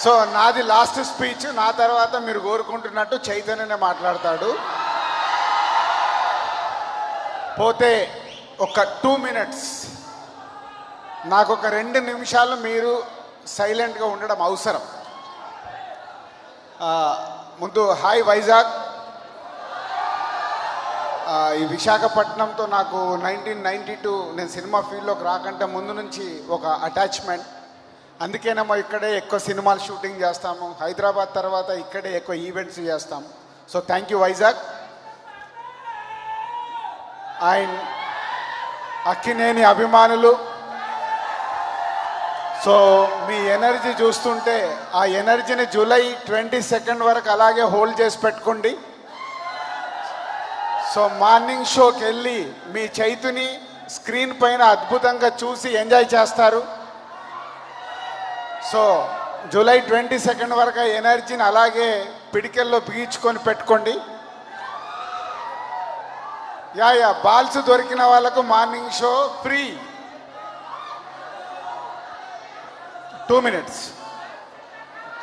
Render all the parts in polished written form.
So నాది last speech. నా తర్వాత మీరు కోరుకుంటున్నట్టు చైతన్యనే మాట్లాడతాడు. పోతే ఒక 2 minutes, నాకు ఒక 2 నిమిషాలు మీరు సైలెంట్గా ఉండడం అవసరం. ముందు హాయ్ వైజాగ్. ఈ విశాఖపట్నంతో నాకు 1992 నేను సినిమా ఫీల్డ్లోకి రాకంటే ముందు నుంచి ఒక అటాచ్మెంట్. అందుకేనేమో ఇక్కడే ఎక్కువ సినిమాలు షూటింగ్ చేస్తాము. హైదరాబాద్ తర్వాత ఇక్కడే ఎక్కువ ఈవెంట్స్ చేస్తాము. So thank you Vizag. And Akkineni అభిమానులు, సో మీ ఎనర్జీ చూస్తుంటే ఆ ఎనర్జీని జూలై 22 వరకు అలాగే హోల్డ్ చేసి పెట్టుకోండి. సో మార్నింగ్ షోకి వెళ్ళి మీ చైతుని స్క్రీన్ పైన అద్భుతంగా చూసి ఎంజాయ్ చేస్తారు. సో జూలై 22 వరకు ఎనర్జీని అలాగే పిడికెల్లో బిగించుకొని పెట్టుకోండి. యా బాల్స్ దొరికిన వాళ్ళకు morning show free. 2 minutes.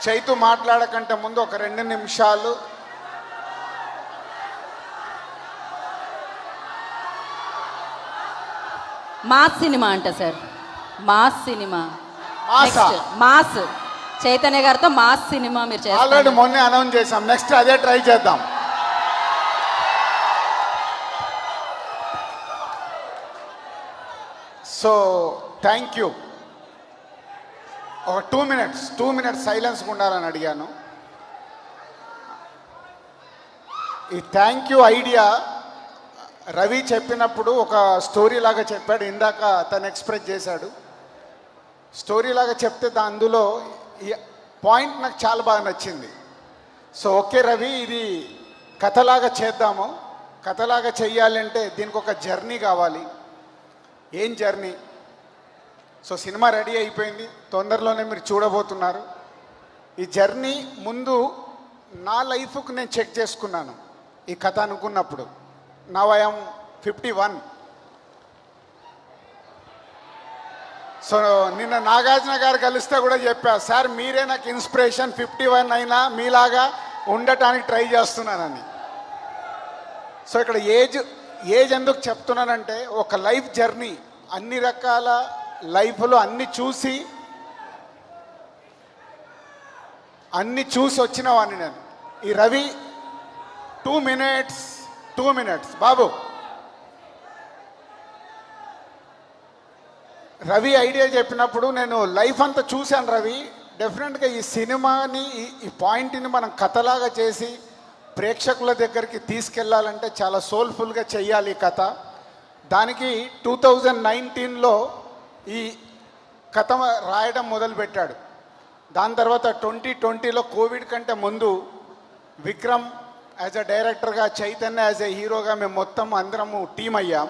Chaitu మాట్లాడకంటే ముందు ఒక 2 నిమిషాలు. మాస్ సినిమా అంట sir, mass cinema, mass Chaitanya గారితో మాస్ సినిమా మీరు చేస్తారు. ఆల్రెడీ మొన్నే అనౌన్స్ చేసాం, నెక్స్ట్ అదే ట్రై చేద్దాం. So thank you. ఒక 2 minutes సైలెన్స్గా ఉండాలని అడిగాను. ఈ థ్యాంక్ యూ ఐడియా రవి చెప్పినప్పుడు ఒక స్టోరీ లాగా చెప్పాడు. ఇందాక తను ఎక్స్ప్రెస్ చేశాడు. స్టోరీ లాగా చెప్తే అందులో ఈ పాయింట్ నాకు చాలా బాగా నచ్చింది. సో ఓకే రవి, ఇది కథలాగా చేద్దాము. కథలాగా చెయ్యాలంటే దీనికి ఒక జర్నీ కావాలి. ఏం జర్నీ? సో సినిమా రెడీ అయిపోయింది, తొందరలోనే మీరు చూడబోతున్నారు. ఈ జర్నీ ముందు నా లైఫ్కు నేను చెక్ చేసుకున్నాను ఈ కథ అనుకున్నప్పుడు. Now I am 51. సో నిన్న నాగార్జున గారు కలిస్తే కూడా చెప్పా, సార్ మీరే నాకు ఇన్స్పిరేషన్, 51 అయినా మీలాగా ఉండటానికి ట్రై చేస్తున్నానని. సో ఇక్కడ ఏజ్ ఎందుకు చెప్తున్నానంటే ఒక లైఫ్ జర్నీ, అన్ని రకాల లైఫ్లో అన్ని చూసి వచ్చిన వాడిని నేను. ఈ రవి 2 minutes బాబు. రవి ఐడియా చెప్పినప్పుడు నేను లైఫ్ అంతా చూశాను రవి. డెఫినెట్గా ఈ సినిమాని ఈ పాయింట్ని మనం కథలాగా చేసి ప్రేక్షకుల దగ్గరికి తీసుకెళ్ళాలంటే చాలా సోల్ఫుల్గా చెయ్యాలి ఈ కథ. దానికి 2019లో ఈ కథ రాయడం మొదలుపెట్టాడు. దాని తర్వాత 2020లో కోవిడ్ కంటే ముందు విక్రమ్ యాజ్ అ డైరెక్టర్గా, చైతన్య యాజ్ ఎ హీరోగా మేము మొత్తం అందరము టీం అయ్యాం.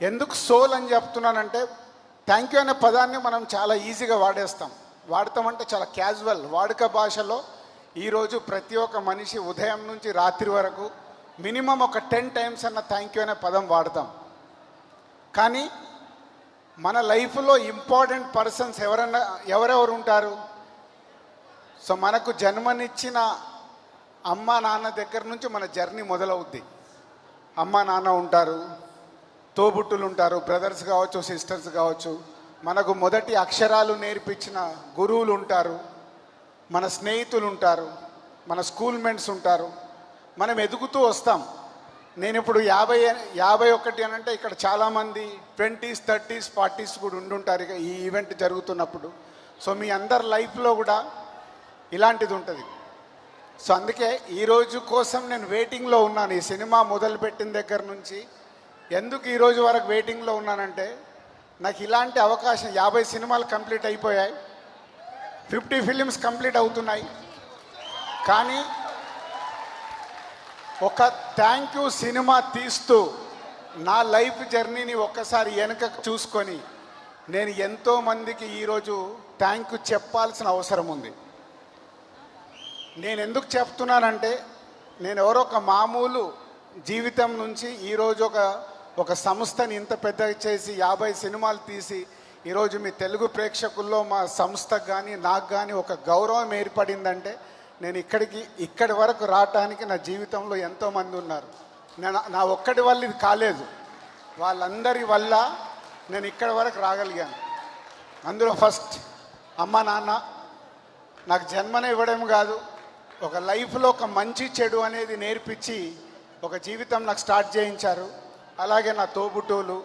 ఎందుకు సోల్ అని చెప్తున్నానంటే థ్యాంక్ యూ అనే పదాన్ని మనం చాలా ఈజీగా వాడతామంటే చాలా క్యాజువల్ వాడుక భాషలో. ఈరోజు ప్రతి ఒక్క మనిషి ఉదయం నుంచి రాత్రి వరకు మినిమం ఒక 10 times అన్న థ్యాంక్ యూ అనే పదం వాడతాం. కానీ మన లైఫ్లో ఇంపార్టెంట్ పర్సన్స్ ఎవరెవరు ఉంటారు? సో మనకు జన్మనిచ్చిన అమ్మ నాన్న దగ్గర నుంచి మన జర్నీ మొదలవుద్ది. అమ్మ నాన్న ఉంటారు, తోబుట్టులు ఉంటారు, బ్రదర్స్ కావచ్చు, సిస్టర్స్ కావచ్చు, మనకు మొదటి అక్షరాలు నేర్పించిన గురువులు ఉంటారు, మన స్నేహితులు ఉంటారు, మన స్కూల్ మేట్స్ ఉంటారు. మనం ఎదుగుతూ వస్తాం. నేను ఇప్పుడు 51 అని అంటే ఇక్కడ చాలామంది 20s, 30s, 40s కూడా ఉండుంటారు ఇక ఈ ఈవెంట్ జరుగుతున్నప్పుడు. సో మీ అందరి లైఫ్లో కూడా ఇలాంటిది ఉంటుంది. సో అందుకే ఈరోజు కోసం నేను వెయిటింగ్లో ఉన్నాను. ఈ సినిమా మొదలుపెట్టిన దగ్గర నుంచి ఎందుకు ఈరోజు వరకు వెయిటింగ్లో ఉన్నానంటే నాకు ఇలాంటి అవకాశం 50 సినిమాలు కంప్లీట్ అయిపోయాయి, 50 ఫిలిమ్స్ కంప్లీట్ అవుతున్నాయి. కానీ ఒక థ్యాంక్ యూ సినిమా తీస్తూ నా లైఫ్ జర్నీని ఒక్కసారి వెనకకు చూసుకొని నేను ఎంతోమందికి ఈరోజు థ్యాంక్ యూ చెప్పాల్సిన అవసరం ఉంది. నేను ఎందుకు చెప్తున్నానంటే నేను ఎవరో ఒక మామూలు జీవితం నుంచి ఈరోజు ఒక సంస్థని ఇంత పెద్దగా చేసి 50 సినిమాలు తీసి ఈరోజు మీ తెలుగు ప్రేక్షకుల్లో మా సంస్థకు కానీ నాకు కానీ ఒక గౌరవం ఏర్పడిందంటే నేను ఇక్కడి వరకు రావటానికి నా జీవితంలో ఎంతోమంది ఉన్నారు. నా ఒక్కడి వల్ల ఇది కాలేదు, వాళ్ళందరి వల్ల నేను ఇక్కడి వరకు రాగలిగాను. అందులో ఫస్ట్ అమ్మ నాన్న నాకు జన్మనే ఇవ్వడం కాదు, ఒక లైఫ్లో ఒక మంచి చెడు అనేది నేర్పించి ఒక జీవితం నాకు స్టార్ట్ చేయించారు. అలాగే నా తోబుట్టువులు,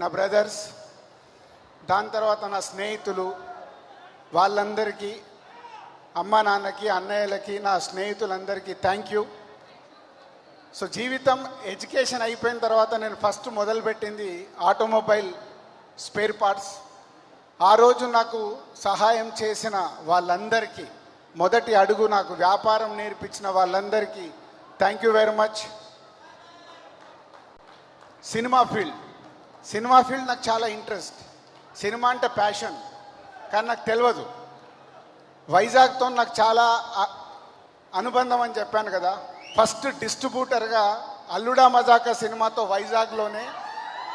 నా బ్రదర్స్, దాని తర్వాత నా స్నేహితులు, వాళ్ళందరికీ, అమ్మ నాన్నకి, అన్నయ్యలకి, నా స్నేహితులందరికీ థ్యాంక్ యూ. సో జీవితం ఎడ్యుకేషన్ అయిపోయిన తర్వాత నేను ఫస్ట్ మొదలుపెట్టింది ఆటోమొబైల్ స్పేర్ పార్ట్స్. ఆ రోజు నాకు సహాయం చేసిన వాళ్ళందరికీ, మొదటి అడుగు నాకు వ్యాపారం నేర్పించిన వాళ్ళందరికీ thank you very much. Cinema field నాకు చాలా ఇంట్రెస్ట్. సినిమా అంటే ప్యాషన్, కానీ నాకు తెలియదు. వైజాగ్తో నాకు చాలా అనుబంధం అని చెప్పాను కదా. ఫస్ట్ డిస్ట్రిబ్యూటర్గా అల్లుడా మజాకా సినిమాతో వైజాగ్లోనే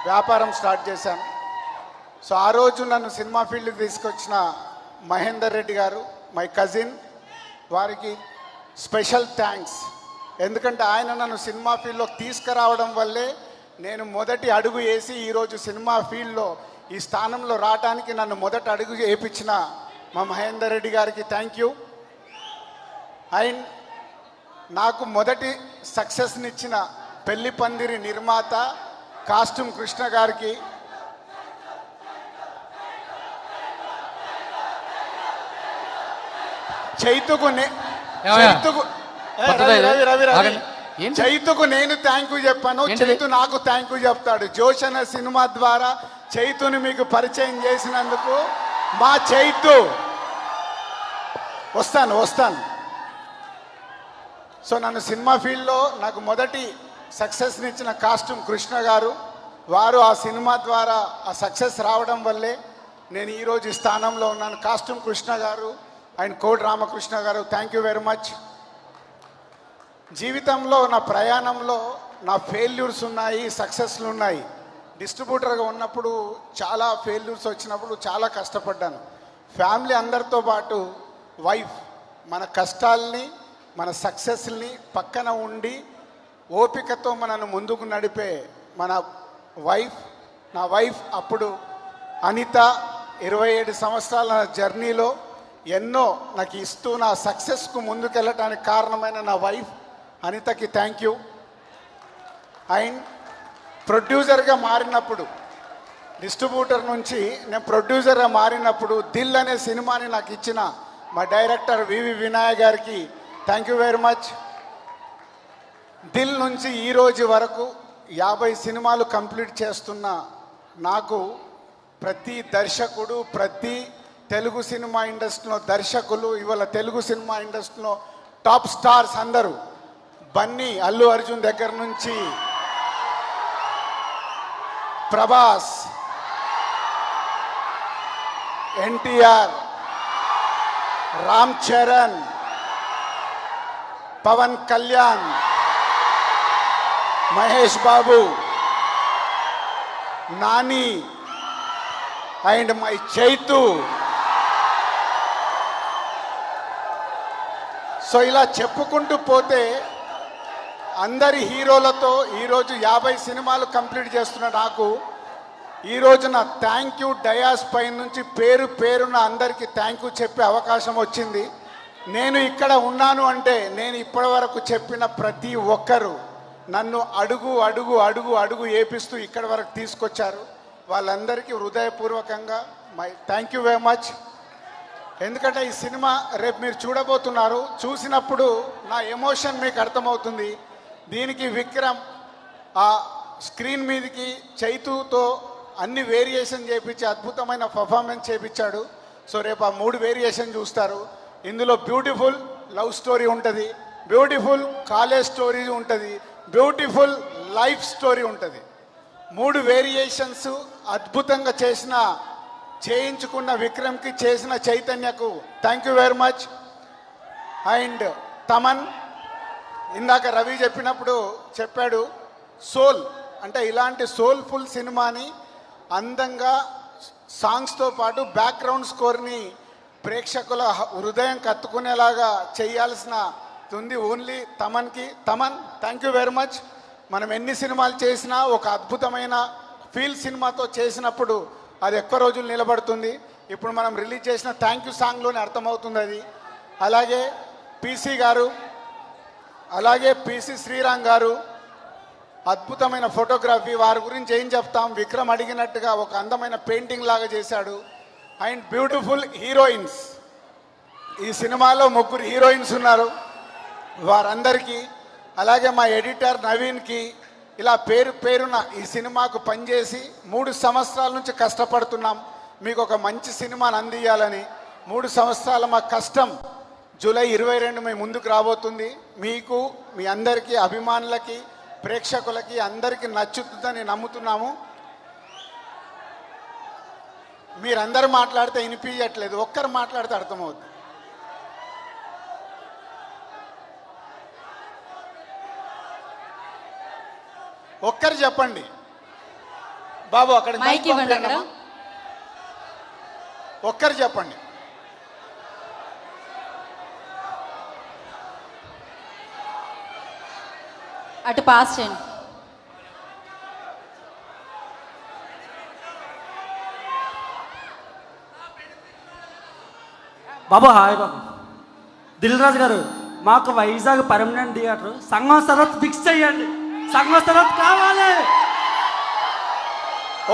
వ్యాపారం స్టార్ట్ చేశాను. సో ఆ రోజు నన్ను సినిమా ఫీల్డ్కి తీసుకొచ్చిన మహేందర్ రెడ్డి గారు, మై కజిన్, వారికి స్పెషల్ థ్యాంక్స్. ఎందుకంటే ఆయన నన్ను సినిమా ఫీల్డ్లోకి తీసుకురావడం వల్లే నేను మొదటి అడుగు వేసి ఈరోజు సినిమా ఫీల్డ్లో ఈ స్థానంలో రావడానికి నన్ను మొదటి అడుగు వేయించిన మా మహేందర్ రెడ్డి గారికి థ్యాంక్ యూ. అండ్ నాకు మొదటి సక్సెస్నిచ్చిన పెళ్లి పందిరి నిర్మాత కాస్ట్యూమ్ కృష్ణ గారికి, చైతుకు నేను థ్యాంక్ యూ చెప్పాను, చైతు నాకు థ్యాంక్ యూ చెప్తాడు. జోష్ అనే సినిమా ద్వారా చైతుని మీకు పరిచయం చేసినందుకు మా చైతు. వస్తాను. సో నన్ను సినిమా ఫీల్డ్లో నాకు మొదటి సక్సెస్నిచ్చిన కాస్ట్యూమ్ కృష్ణ గారు, వారు ఆ సినిమా ద్వారా ఆ సక్సెస్ రావడం వల్లే నేను ఈరోజు ఈ స్థానంలో ఉన్నాను. కాస్ట్యూమ్ కృష్ణ గారు అండ్ కోడి రామకృష్ణ గారు, థ్యాంక్ యూ వెరీ మచ్. జీవితంలో నా ప్రయాణంలో నా ఫెయిల్యూర్స్ ఉన్నాయి, సక్సెస్లు ఉన్నాయి. డిస్ట్రిబ్యూటర్గా ఉన్నప్పుడు చాలా ఫెయిల్యూర్స్ వచ్చినప్పుడు చాలా కష్టపడ్డాను. ఫ్యామిలీ అందరితో పాటు వైఫ్ మన కష్టాలని, మన సక్సెస్ని పక్కన ఉండి ఓపికతో మనను ముందుకు నడిపే మన నా వైఫ్ అప్పుడు అనిత, 27 సంవత్సరాల జర్నీలో ఎన్నో నాకు ఇస్తూ నా సక్సెస్కు ముందుకెళ్ళటానికి కారణమైన నా వైఫ్ అనితకి థ్యాంక్ యూ. అండ్ ప్రొడ్యూసర్గా మారినప్పుడు, డిస్ట్రిబ్యూటర్ నుంచి నేను ప్రొడ్యూసర్గా మారినప్పుడు దిల్ అనే సినిమాని నాకు ఇచ్చిన మా డైరెక్టర్ వివి వినాయక్ గారికి thank you very much. Dil నుంచి ఈ రోజు వరకు 50 సినిమాలు కంప్లీట్ చేస్తున్న నాకు ప్రతి దర్శకుడు, ప్రతి తెలుగు సినిమా ఇండస్ట్రీలో దర్శకులు, ఇవాళ తెలుగు సినిమా ఇండస్ట్రీలో టాప్ స్టార్స్ అందరూ, బన్నీ, అల్లు అర్జున్ దగ్గర నుంచి Prabhas, NTR, Ram Charan, Pawan Kalyan, Mahesh Babu, Nani and my Chaitu. So ఇలా చెప్పుకుంటూ పోతే అందరి హీరోలతో ఈరోజు 50 సినిమాలు కంప్లీట్ చేస్తున్న నాకు ఈరోజు నా థ్యాంక్ యూ డయాస్ పై నుంచి పేరున అందరికీ థ్యాంక్ యూ చెప్పే అవకాశం వచ్చింది. నేను ఇక్కడ ఉన్నాను అంటే నేను ఇప్పటి వరకు చెప్పిన ప్రతి ఒక్కరూ నన్ను అడుగు ఏపిస్తూ ఇక్కడి వరకు తీసుకొచ్చారు. వాళ్ళందరికీ హృదయపూర్వకంగా my thank you very much. ఎందుకంటే ఈ సినిమా రేపు మీరు చూడబోతున్నారు, చూసినప్పుడు నా ఎమోషన్ మీకు అర్థమవుతుంది. దీనికి విక్రమ్ ఆ స్క్రీన్ మీదకి చైతుతో అన్ని వేరియేషన్ చేయించి అద్భుతమైన పర్ఫార్మెన్స్ చేయించాడు. సో రేపు ఆ 3 వేరియేషన్ చూస్తారు. ఇందులో బ్యూటిఫుల్ లవ్ స్టోరీ ఉంటుంది, బ్యూటిఫుల్ కాలేజ్ స్టోరీ ఉంటుంది, బ్యూటిఫుల్ లైఫ్ స్టోరీ ఉంటుంది. 3 వేరియేషన్స్ అద్భుతంగా చేయించుకున్న విక్రమ్కి, చేసిన చైతన్యకు thank you very much. And Thaman, ఇందాక రవి చెప్పాడు సోల్ అంటే ఇలాంటి సోల్ఫుల్ సినిమాని అందంగా సాంగ్స్తో పాటు బ్యాక్గ్రౌండ్ స్కోర్ని ప్రేక్షకుల హృదయం కత్తుకునేలాగా చేయాల్సిన ఉంది ఓన్లీ తమన్కి. Thaman, thank you very much. మనం ఎన్ని సినిమాలు చేసినా ఒక అద్భుతమైన ఫీల్ సినిమాతో చేసినప్పుడు అది ఎక్కువ రోజులు నిలబడుతుంది. ఇప్పుడు మనం రిలీజ్ చేసిన థ్యాంక్ యూ సాంగ్లోనే అర్థమవుతుంది అది. అలాగే పీసీ గారు, అలాగే పీసీ శ్రీరామ్ గారు, అద్భుతమైన ఫోటోగ్రఫీ. వారి గురించి ఏం చెప్తాం, విక్రమ్ అడిగినట్టుగా ఒక అందమైన పెయింటింగ్ లాగా చేశాడు. అండ్ బ్యూటిఫుల్ హీరోయిన్స్, ఈ సినిమాలో 3 హీరోయిన్స్ ఉన్నారు, వారందరికీ. అలాగే మా ఎడిటర్ నవీన్కి, ఇలా పేరు పేరున ఈ సినిమాకు పనిచేసి 3 సంవత్సరాల నుంచి కష్టపడుతున్నాం మీకు ఒక మంచి సినిమాని అందియాలని. 3 సంవత్సరాల మా కష్టం జూలై 22 మీ ముందుకు రాబోతుంది. మీకు, మీ అందరికీ, అభిమానులకి, ప్రేక్షకులకి అందరికీ నచ్చుతుందని నమ్ముతున్నాము. మీరందరూ మాట్లాడితే వినిపించట్లేదు, ఒక్కరు మాట్లాడితే అర్థమవుతుంది. ఒక్కరు చెప్పండి బాబు, అక్కడ మైక్ ఇవ్వండి అక్కడ. ఒక్కరు చెప్పండి. అటు పాస్ చేయండి. బాబు హాయ్ బాబు. దిల్ రాజు గారు, మాకు వైజాగ్ పర్మనెంట్ థియేటర్ సంగం సరత్ ఫిక్స్ చేయండి. సంగం సరత్ కావాలి.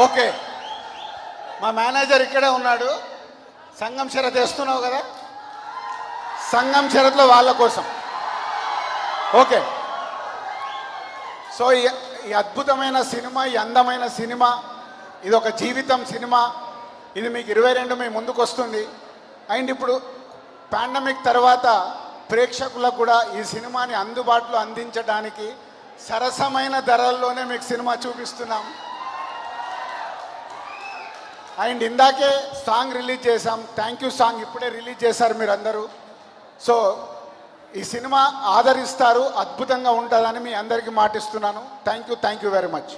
ఓకే, మా మేనేజర్ ఇక్కడే ఉన్నాడు. సంగం షరత్ వేస్తున్నావు కదా, సంగం షరత్లో వాళ్ళ కోసం. ఓకే, సో ఈ అద్భుతమైన సినిమా, ఈ అందమైన సినిమా, ఇది ఒక జీవితం సినిమా. ఇది మీకు 22 మీ ముందుకు వస్తుంది. అండ్ ఇప్పుడు పాండమిక్ తర్వాత ప్రేక్షకులకు కూడా ఈ సినిమాని అందుబాటులో అందించడానికి సరసమైన ధరల్లోనే మీకు సినిమా చూపిస్తున్నాం. అండ్ ఇందాకే సాంగ్ రిలీజ్ చేశాం, థ్యాంక్ యూ సాంగ్ ఇప్పుడే రిలీజ్ చేశారు మీరందరూ. సో ఈ సినిమా ఆదరిస్తారు, అద్భుతంగా ఉంటుందని మీ అందరికీ మాటిస్తున్నాను. Thank you very much.